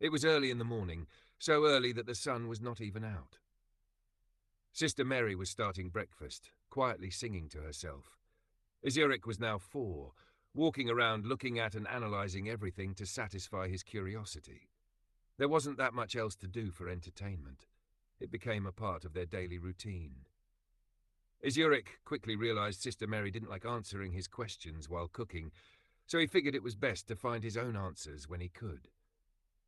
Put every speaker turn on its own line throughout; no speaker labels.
It was early in the morning, so early that the sun was not even out. Sister Mary was starting breakfast, quietly singing to herself. Izurik was now 4, walking around looking at and analysing everything to satisfy his curiosity. There wasn't that much else to do for entertainment. It became a part of their daily routine. Izurik quickly realised Sister Mary didn't like answering his questions while cooking, so he figured it was best to find his own answers when he could.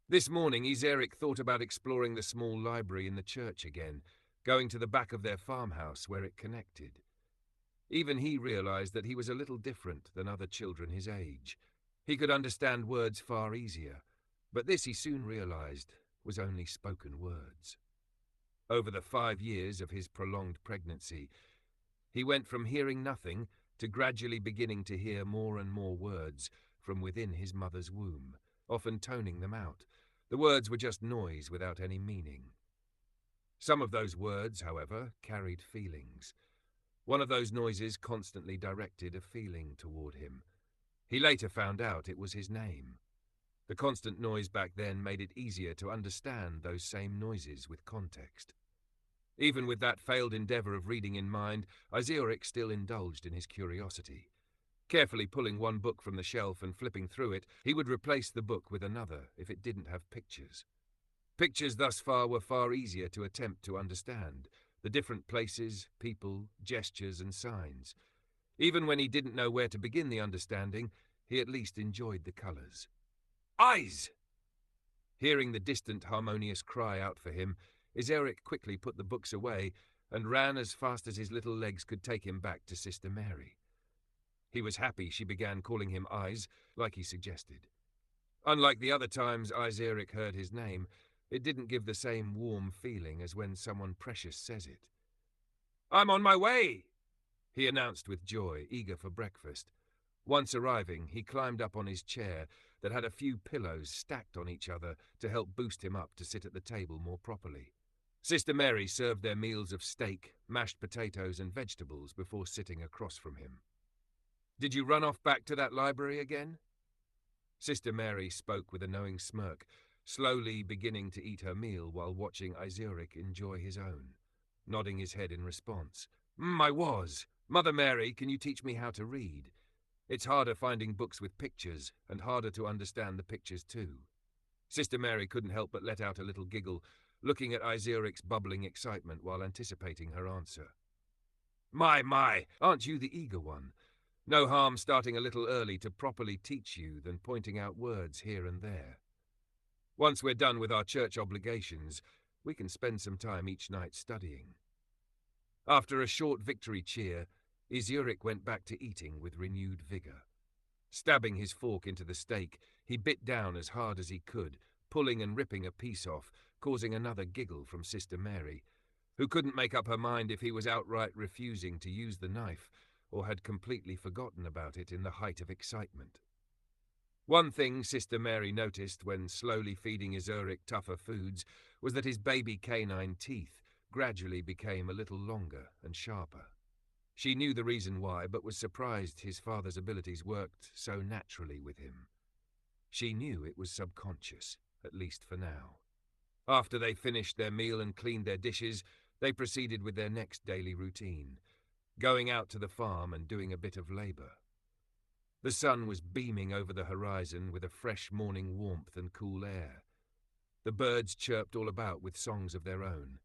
This morning, Izurik thought about exploring the small library in the church again, going to the back of their farmhouse where it connected. Even he realised that he was a little different than other children his age. He could understand words far easier, but this he soon realised was only spoken words. Over the 5 years of his prolonged pregnancy, he went from hearing nothing to gradually beginning to hear more and more words from within his mother's womb, often toning them out. The words were just noise without any meaning. Some of those words, however, carried feelings. One of those noises constantly directed a feeling toward him. He later found out it was his name. The constant noise back then made it easier to understand those same noises with context. Even with that failed endeavour of reading in mind, Izurik still indulged in his curiosity. Carefully pulling one book from the shelf and flipping through it, he would replace the book with another if it didn't have pictures. Pictures thus far were far easier to attempt to understand, the different places, people, gestures and signs. Even when he didn't know where to begin the understanding, he at least enjoyed the colours. Eyes! Hearing the distant harmonious cry out for him, Izurik quickly put the books away and ran as fast as his little legs could take him back to Sister Mary. He was happy she began calling him Eyes, like he suggested. Unlike the other times Izurik heard his name, it didn't give the same warm feeling as when someone precious says it. "I'm on my way," he announced with joy, eager for breakfast. Once arriving, he climbed up on his chair that had a few pillows stacked on each other to help boost him up to sit at the table more properly. Sister Mary served their meals of steak, mashed potatoes and vegetables before sitting across from him. "Did you run off back to that library again?" Sister Mary spoke with a knowing smirk, slowly beginning to eat her meal while watching Izurik enjoy his own, nodding his head in response. I was. Mother Mary, can you teach me how to read? It's harder finding books with pictures, and harder to understand the pictures too." Sister Mary couldn't help but let out a little giggle, looking at Izurik's bubbling excitement while anticipating her answer. My, aren't you the eager one? No harm starting a little early to properly teach you than pointing out words here and there. Once we're done with our church obligations, we can spend some time each night studying. After a short victory cheer, Izurik went back to eating with renewed vigour. Stabbing his fork into the steak, he bit down as hard as he could, pulling and ripping a piece off, causing another giggle from Sister Mary, who couldn't make up her mind if he was outright refusing to use the knife or had completely forgotten about it in the height of excitement. One thing Sister Mary noticed when slowly feeding Izurik tougher foods was that his baby canine teeth gradually became a little longer and sharper. She knew the reason why, but was surprised his father's abilities worked so naturally with him. She knew it was subconscious, at least for now. After they finished their meal and cleaned their dishes, they proceeded with their next daily routine, going out to the farm and doing a bit of labour. The sun was beaming over the horizon with a fresh morning warmth and cool air. The birds chirped all about with songs of their own.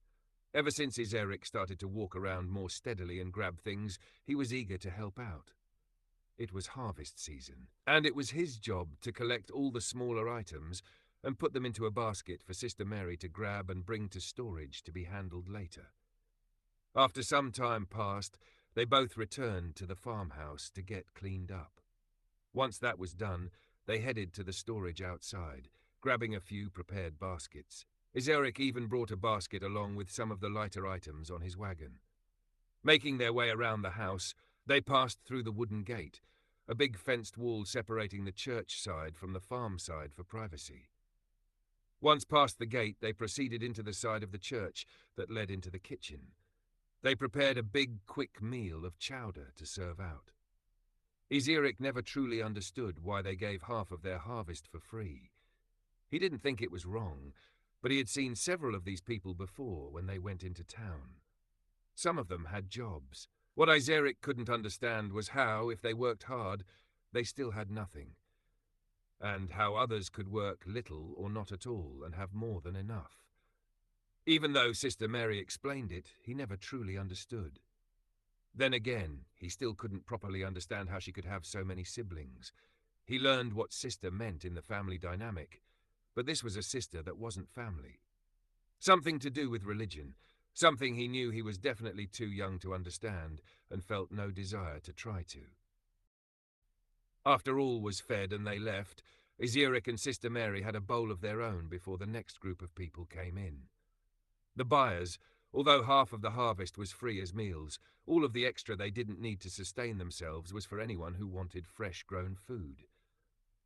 Ever since Izurik started to walk around more steadily and grab things, he was eager to help out. It was harvest season, and it was his job to collect all the smaller items and put them into a basket for Sister Mary to grab and bring to storage to be handled later. After some time passed, they both returned to the farmhouse to get cleaned up. Once that was done, they headed to the storage outside, grabbing a few prepared baskets. Izurik even brought a basket along with some of the lighter items on his wagon. Making their way around the house, they passed through the wooden gate, a big fenced wall separating the church side from the farm side for privacy. Once past the gate, they proceeded into the side of the church that led into the kitchen. They prepared a big, quick meal of chowder to serve out. Izurik never truly understood why they gave half of their harvest for free. He didn't think it was wrong, but he had seen several of these people before when they went into town. Some of them had jobs. What Isaac couldn't understand was how, if they worked hard, they still had nothing, and how others could work little or not at all and have more than enough. Even though Sister Mary explained it, he never truly understood. Then again, he still couldn't properly understand how she could have so many siblings. He learned what sister meant in the family dynamic, but this was a sister that wasn't family. Something to do with religion, something he knew he was definitely too young to understand and felt no desire to try to. After all was fed and they left, Isaac and Sister Mary had a bowl of their own before the next group of people came in. The buyers, although half of the harvest was free as meals, all of the extra they didn't need to sustain themselves was for anyone who wanted fresh-grown food.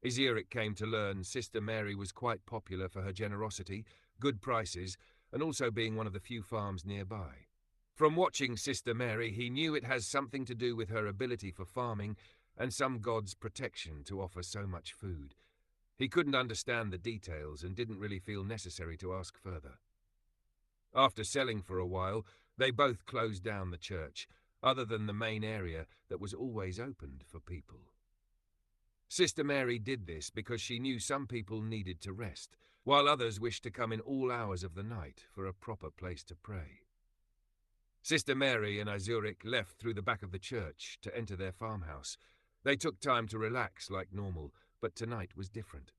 Isaac came to learn Sister Mary was quite popular for her generosity, good prices, and also being one of the few farms nearby. From watching Sister Mary, he knew it has something to do with her ability for farming and some god's protection to offer so much food. He couldn't understand the details and didn't really feel necessary to ask further. After selling for a while, they both closed down the church, other than the main area that was always opened for people. Sister Mary did this because she knew some people needed to rest, while others wished to come in all hours of the night for a proper place to pray. Sister Mary and Isaac left through the back of the church to enter their farmhouse. They took time to relax like normal, but tonight was different.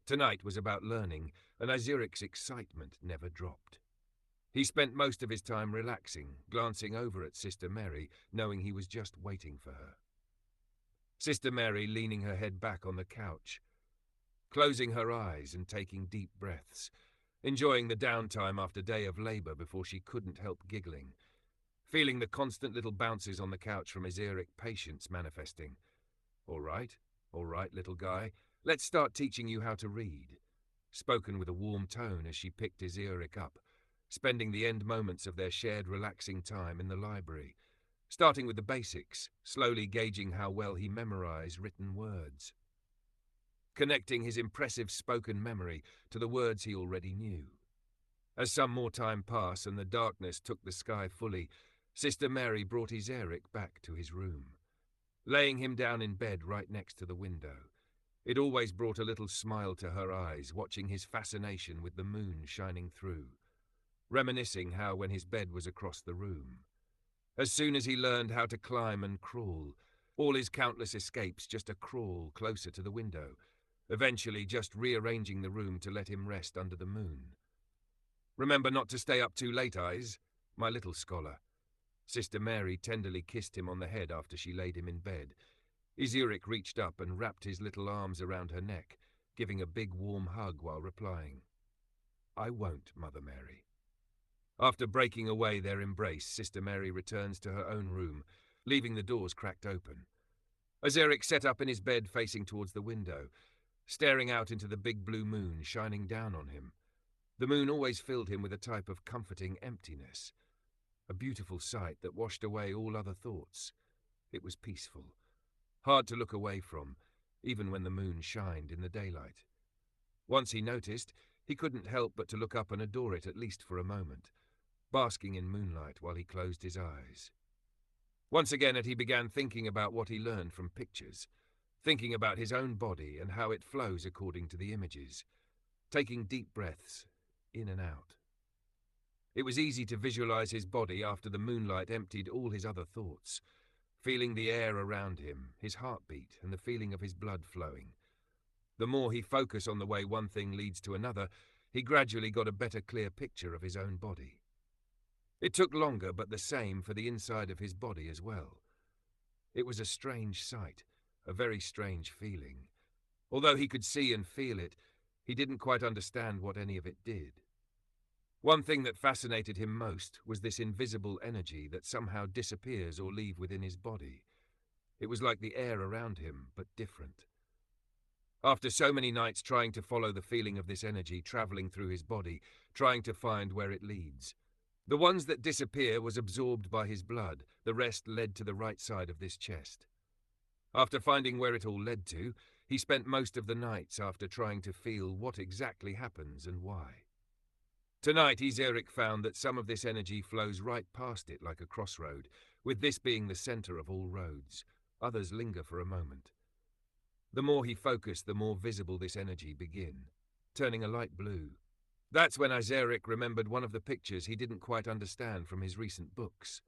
Tonight was about learning, and Isaac's excitement never dropped. He spent most of his time relaxing, glancing over at Sister Mary, knowing he was just waiting for her. Sister Mary leaning her head back on the couch, closing her eyes and taking deep breaths, enjoying the downtime after day of labor before she couldn't help giggling, feeling the constant little bounces on the couch from Isaac patience manifesting. All right, little guy, let's start teaching you how to read. Spoken with a warm tone as she picked Isaac up, spending the end moments of their shared relaxing time in the library, starting with the basics, slowly gauging how well he memorized written words, connecting his impressive spoken memory to the words he already knew. As some more time passed and the darkness took the sky fully, Sister Mary brought Isaac back to his room, laying him down in bed right next to the window. It always brought a little smile to her eyes, watching his fascination with the moon shining through, reminiscing how when his bed was across the room. As soon as he learned how to climb and crawl, all his countless escapes just a crawl closer to the window, eventually just rearranging the room to let him rest under the moon. Remember not to stay up too late, Eyes, my little scholar. Sister Mary tenderly kissed him on the head after she laid him in bed. Isaac reached up and wrapped his little arms around her neck, giving a big warm hug while replying, I won't, Mother Mary. After breaking away their embrace, Sister Mary returns to her own room, leaving the doors cracked open. Isaac sat up in his bed facing towards the window, staring out into the big blue moon shining down on him. The moon always filled him with a type of comforting emptiness, a beautiful sight that washed away all other thoughts. It was peaceful, hard to look away from, even when the moon shined in the daylight. Once he noticed, he couldn't help but to look up and adore it at least for a moment, basking in moonlight while he closed his eyes. Once again he began thinking about what he learned from pictures, thinking about his own body and how it flows according to the images, taking deep breaths in and out. It was easy to visualize his body after the moonlight emptied all his other thoughts, feeling the air around him, his heartbeat, and the feeling of his blood flowing. The more he focused on the way one thing leads to another, he gradually got a better clear picture of his own body. It took longer, but the same for the inside of his body as well. It was a strange sight, a very strange feeling. Although he could see and feel it, he didn't quite understand what any of it did. One thing that fascinated him most was this invisible energy that somehow disappears or leaves within his body. It was like the air around him, but different. After so many nights trying to follow the feeling of this energy traveling through his body, trying to find where it leads, the ones that disappear was absorbed by his blood, the rest led to the right side of this chest. After finding where it all led to, he spent most of the nights after trying to feel what exactly happens and why. Tonight, Ezoic found that some of this energy flows right past it like a crossroad, with this being the center of all roads. Others linger for a moment. The more he focused, the more visible this energy begin, turning a light blue. That's when Ezoic remembered one of the pictures he didn't quite understand from his recent books.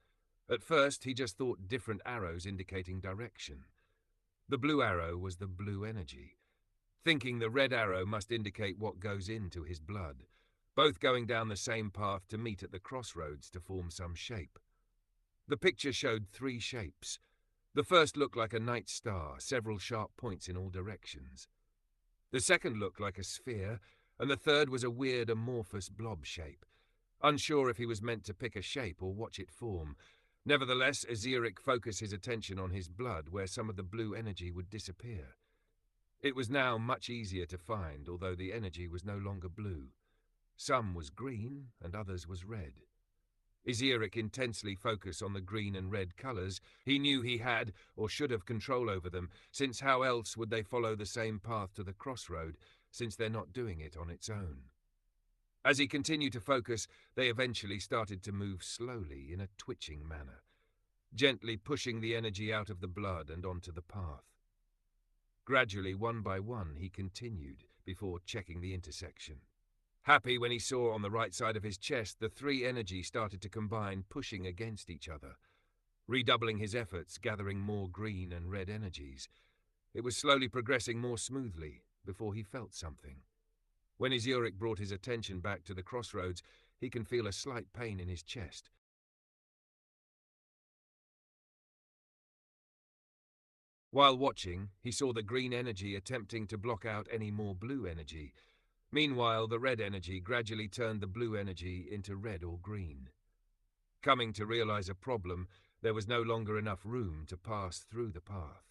At first, he just thought different arrows indicating direction. The blue arrow was the blue energy, thinking the red arrow must indicate what goes into his blood, both going down the same path to meet at the crossroads to form some shape. The picture showed 3 shapes. The first looked like a night star, several sharp points in all directions. The second looked like a sphere, and the third was a weird amorphous blob shape. Unsure if he was meant to pick a shape or watch it form. Nevertheless, Ezoic focused his attention on his blood, where some of the blue energy would disappear. It was now much easier to find, although the energy was no longer blue. Some was green, and others was red. Ezoic intensely focused on the green and red colours. He knew he had, or should have, control over them, since how else would they follow the same path to the crossroad, since they're not doing it on its own? As he continued to focus, they eventually started to move slowly in a twitching manner, gently pushing the energy out of the blood and onto the path. Gradually, one by one, he continued, before checking the intersection. Happy when he saw on the right side of his chest the 3 energies started to combine, pushing against each other. Redoubling his efforts, gathering more green and red energies, it was slowly progressing more smoothly before he felt something. When Ezoic brought his attention back to the crossroads, he can feel a slight pain in his chest. While watching, he saw the green energy attempting to block out any more blue energy. Meanwhile, the red energy gradually turned the blue energy into red or green. Coming to realize a problem, there was no longer enough room to pass through the path.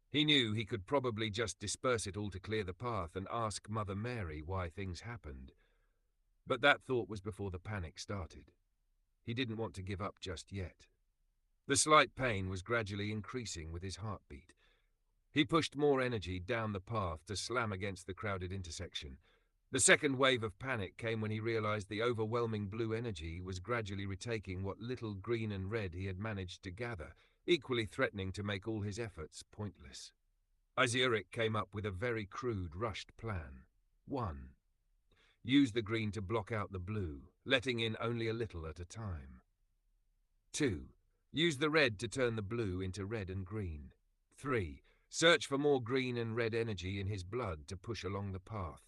He knew he could probably just disperse it all to clear the path and ask Mother Mary why things happened. But that thought was before the panic started. He didn't want to give up just yet. The slight pain was gradually increasing with his heartbeat. He pushed more energy down the path to slam against the crowded intersection. The second wave of panic came when he realized the overwhelming blue energy was gradually retaking what little green and red he had managed to gather, equally threatening to make all his efforts pointless. Ezoic came up with a very crude, rushed plan. 1. Use the green to block out the blue, letting in only a little at a time. 2. Use the red to turn the blue into red and green. 3. Search for more green and red energy in his blood to push along the path.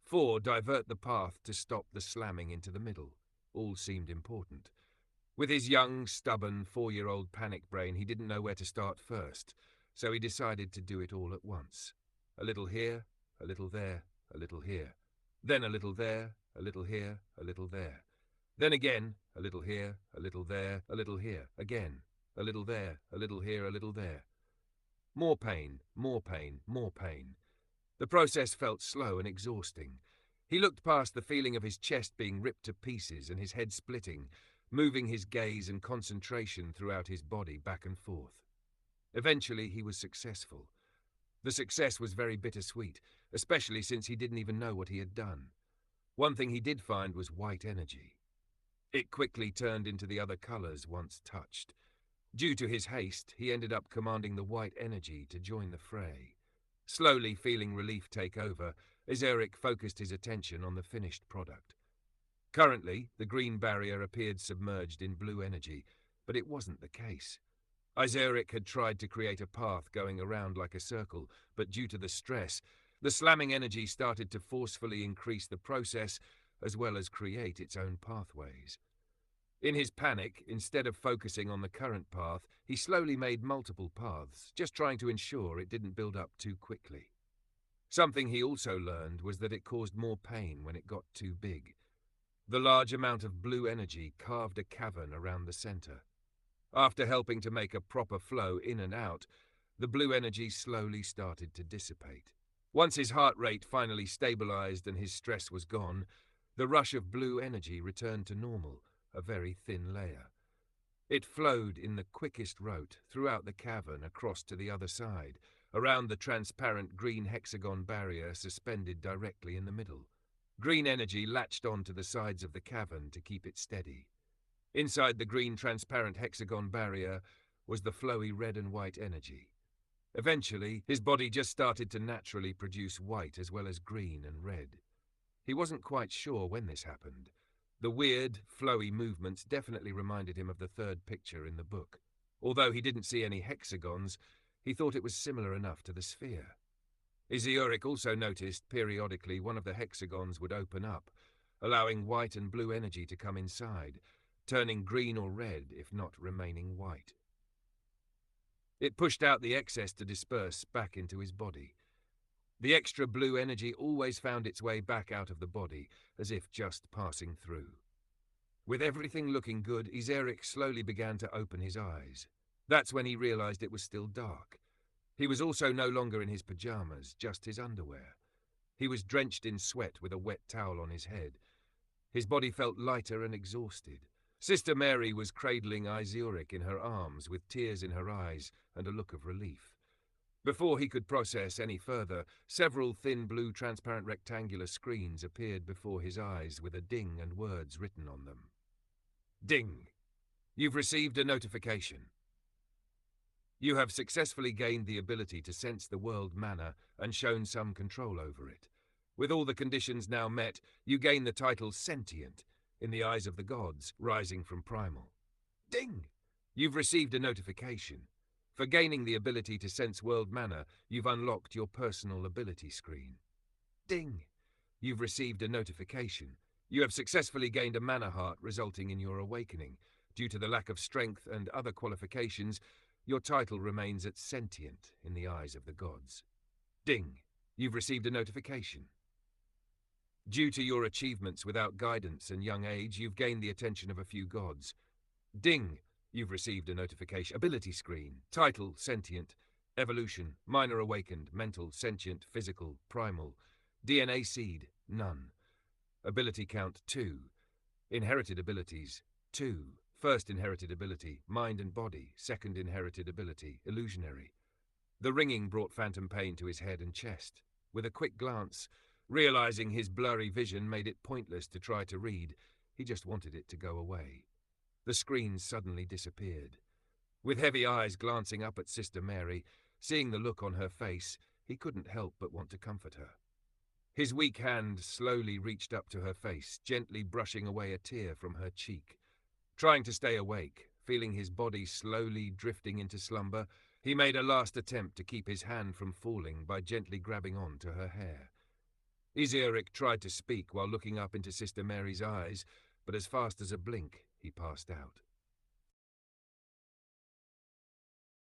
4. Divert the path to stop the slamming into the middle. All seemed important. With his young, stubborn, 4-year-old panic brain, he didn't know where to start first, so he decided to do it all at once. A little here, a little there, a little here. Then a little there, a little here, a little there. Then again, a little here, a little there, a little here. Again, a little there, a little here, a little there. More pain, more pain, more pain. The process felt slow and exhausting. He looked past the feeling of his chest being ripped to pieces and his head splitting, moving his gaze and concentration throughout his body back and forth. Eventually, he was successful. The success was very bittersweet, especially since he didn't even know what he had done. One thing he did find was white energy. It quickly turned into the other colors once touched. Due to his haste, he ended up commanding the white energy to join the fray. Slowly feeling relief take over, Ezoic focused his attention on the finished product. Currently, the green barrier appeared submerged in blue energy, but it wasn't the case. Ezoic had tried to create a path going around like a circle, but due to the stress, the slamming energy started to forcefully increase the process as well as create its own pathways. In his panic, instead of focusing on the current path, he slowly made multiple paths, just trying to ensure it didn't build up too quickly. Something he also learned was that it caused more pain when it got too big. The large amount of blue energy carved a cavern around the center. After helping to make a proper flow in and out, the blue energy slowly started to dissipate. Once his heart rate finally stabilized and his stress was gone, the rush of blue energy returned to normal, a very thin layer. It flowed in the quickest route throughout the cavern across to the other side, around the transparent green hexagon barrier suspended directly in the middle. Green energy latched onto the sides of the cavern to keep it steady. Inside the green transparent hexagon barrier was the flowy red and white energy. Eventually, his body just started to naturally produce white as well as green and red. He wasn't quite sure when this happened. The weird, flowy movements definitely reminded him of the third picture in the book. Although he didn't see any hexagons, he thought it was similar enough to the sphere. Iziurik also noticed periodically one of the hexagons would open up, allowing white and blue energy to come inside, turning green or red if not remaining white. It pushed out the excess to disperse back into his body. The extra blue energy always found its way back out of the body, as if just passing through. With everything looking good, Iziurik slowly began to open his eyes. That's when he realized it was still dark. He was also no longer in his pajamas, just his underwear. He was drenched in sweat with a wet towel on his head. His body felt lighter and exhausted. Sister Mary was cradling Iziurik in her arms with tears in her eyes and a look of relief. Before he could process any further, several thin blue transparent rectangular screens appeared before his eyes with a ding and words written on them. Ding! You've received a notification. You have successfully gained the ability to sense the world mana and shown some control over it. With all the conditions now met, you gain the title Sentient in the eyes of the gods, rising from primal. Ding! You've received a notification. For gaining the ability to sense world mana, you've unlocked your personal ability screen. Ding! You've received a notification. You have successfully gained a mana heart, resulting in your awakening. Due to the lack of strength and other qualifications, your title remains at Sentient in the eyes of the gods. Ding! You've received a notification. Due to your achievements without guidance and young age, you've gained the attention of a few gods. Ding! You've received a notification. Ability screen. Title, Sentient. Evolution, Minor Awakened, Mental, Sentient, Physical, Primal. DNA Seed, None. Ability count, 2. Inherited abilities, 2. First inherited ability, Mind and Body. Second inherited ability, Illusionary. The ringing brought phantom pain to his head and chest. With a quick glance, realizing his blurry vision made it pointless to try to read, he just wanted it to go away. The screen suddenly disappeared. With heavy eyes glancing up at Sister Mary, seeing the look on her face, he couldn't help but want to comfort her. His weak hand slowly reached up to her face, gently brushing away a tear from her cheek. Trying to stay awake, feeling his body slowly drifting into slumber, he made a last attempt to keep his hand from falling by gently grabbing on to her hair. Iziurik tried to speak while looking up into Sister Mary's eyes, but as fast as a blink, he passed out.